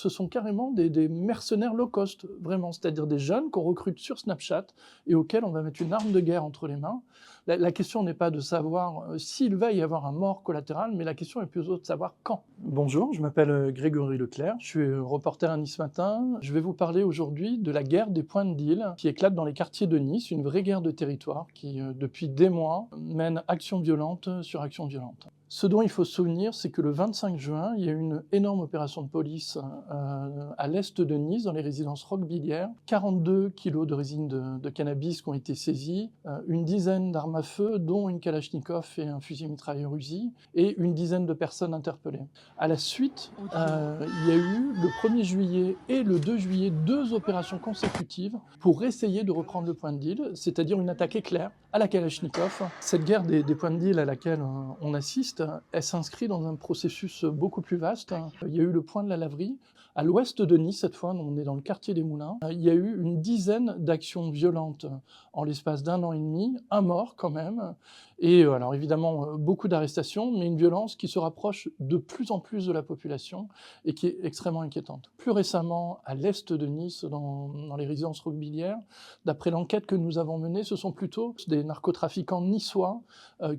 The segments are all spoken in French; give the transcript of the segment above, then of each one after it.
ce sont carrément des mercenaires low cost, vraiment, c'est-à-dire des jeunes qu'on recrute sur Snapchat et auxquels on va mettre une arme de guerre entre les mains. La question n'est pas de savoir s'il va y avoir un mort collatéral, mais la question est plutôt de savoir quand. Bonjour, je m'appelle Grégory Leclerc, je suis reporter à Nice Matin. Je vais vous parler aujourd'hui de la guerre des points de deal qui éclate dans les quartiers de Nice, une vraie guerre de territoire qui, depuis des mois, mène action violente sur action violente. Ce dont il faut se souvenir, c'est que le 25 juin, il y a eu une énorme opération de police à l'est de Nice, dans les résidences Roquebillière. 42 kilos de résine de cannabis qui ont été saisis, une dizaine d'armes à feu, dont une Kalachnikov et un fusil mitrailleur Uzi, et une dizaine de personnes interpellées. À la suite, il y a eu le 1er juillet et le 2 juillet 2 opérations consécutives pour essayer de reprendre le point de deal, c'est-à-dire une attaque éclair à la Kalachnikov. Cette guerre des points de deal à laquelle on assiste, elle s'inscrit dans un processus beaucoup plus vaste. Il y a eu le point de la laverie. À l'ouest de Nice, cette fois, on est dans le quartier des Moulins, il y a eu une dizaine d'actions violentes en l'espace d'1 an et demi, un mort quand même, et alors évidemment beaucoup d'arrestations, mais une violence qui se rapproche de plus en plus de la population et qui est extrêmement inquiétante. Plus récemment, à l'est de Nice, dans les résidences Roquebillière, d'après l'enquête que nous avons menée, ce sont plutôt des narcotrafiquants niçois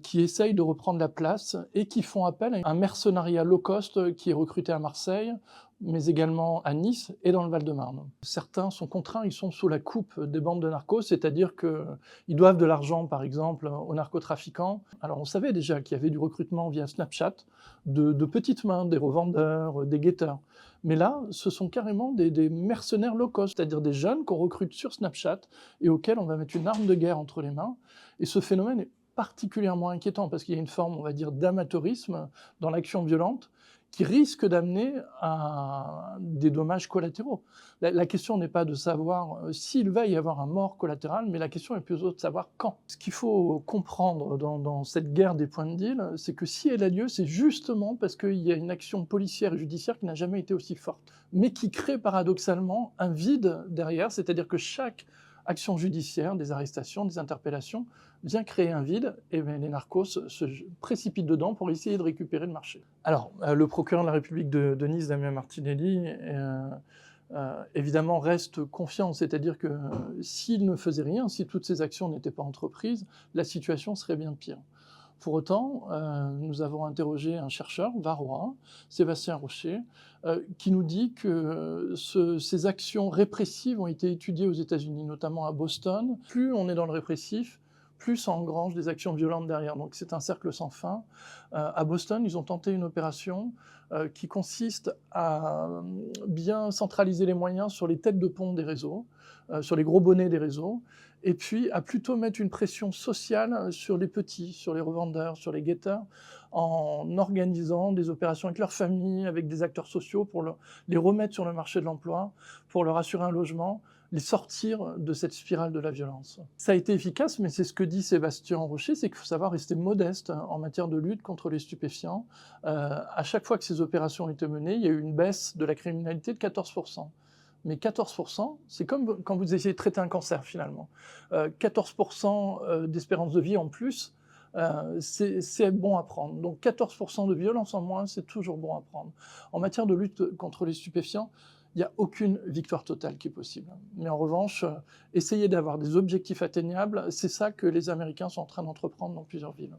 qui essayent de reprendre la place et qui font appel à un mercenariat low cost qui est recruté à Marseille, mais également à Nice et dans le Val-de-Marne. Certains sont contraints, ils sont sous la coupe des bandes de narcos, c'est-à-dire qu'ils doivent de l'argent, par exemple, aux narcotrafiquants. Alors on savait déjà qu'il y avait du recrutement via Snapchat, de petites mains, des revendeurs, des guetteurs. Mais là, ce sont carrément des mercenaires low cost, c'est-à-dire des jeunes qu'on recrute sur Snapchat et auxquels on va mettre une arme de guerre entre les mains. Et ce phénomène est particulièrement inquiétant parce qu'il y a une forme, on va dire, d'amateurisme dans l'action violente qui risque d'amener à des dommages collatéraux. La question n'est pas de savoir s'il va y avoir un mort collatéral, mais la question est plutôt de savoir quand. Ce qu'il faut comprendre dans cette guerre des points de deal, c'est que si elle a lieu, c'est justement parce qu'il y a une action policière et judiciaire qui n'a jamais été aussi forte, mais qui crée paradoxalement un vide derrière, c'est-à-dire que chaque action judiciaire, des arrestations, des interpellations, vient créer un vide, et les narcos se précipitent dedans pour essayer de récupérer le marché. Alors, le procureur de la République de Nice, Damien Martinelli, évidemment reste confiant, c'est-à-dire que s'il ne faisait rien, si toutes ces actions n'étaient pas entreprises, la situation serait bien pire. Pour autant, nous avons interrogé un chercheur varois, Sébastien Rocher, qui nous dit que ces actions répressives ont été étudiées aux États-Unis, notamment à Boston. Plus on est dans le répressif, plus ça engrange des actions violentes derrière. Donc c'est un cercle sans fin. À Boston, ils ont tenté une opération qui consiste à bien centraliser les moyens sur les têtes de pont des réseaux, sur les gros bonnets des réseaux, et puis à plutôt mettre une pression sociale sur les petits, sur les revendeurs, sur les guetteurs, en organisant des opérations avec leurs familles, avec des acteurs sociaux pour les remettre sur le marché de l'emploi, pour leur assurer un logement, les sortir de cette spirale de la violence. Ça a été efficace, mais c'est ce que dit Sébastien Rocher, c'est qu'il faut savoir rester modeste en matière de lutte contre les stupéfiants. À chaque fois que ces opérations ont été menées, il y a eu une baisse de la criminalité de 14%. Mais 14%, c'est comme quand vous essayez de traiter un cancer finalement. 14% d'espérance de vie en plus, c'est bon à prendre. Donc 14% de violence en moins, c'est toujours bon à prendre. En matière de lutte contre les stupéfiants, il n'y a aucune victoire totale qui est possible. Mais en revanche, essayer d'avoir des objectifs atteignables, c'est ça que les Américains sont en train d'entreprendre dans plusieurs villes.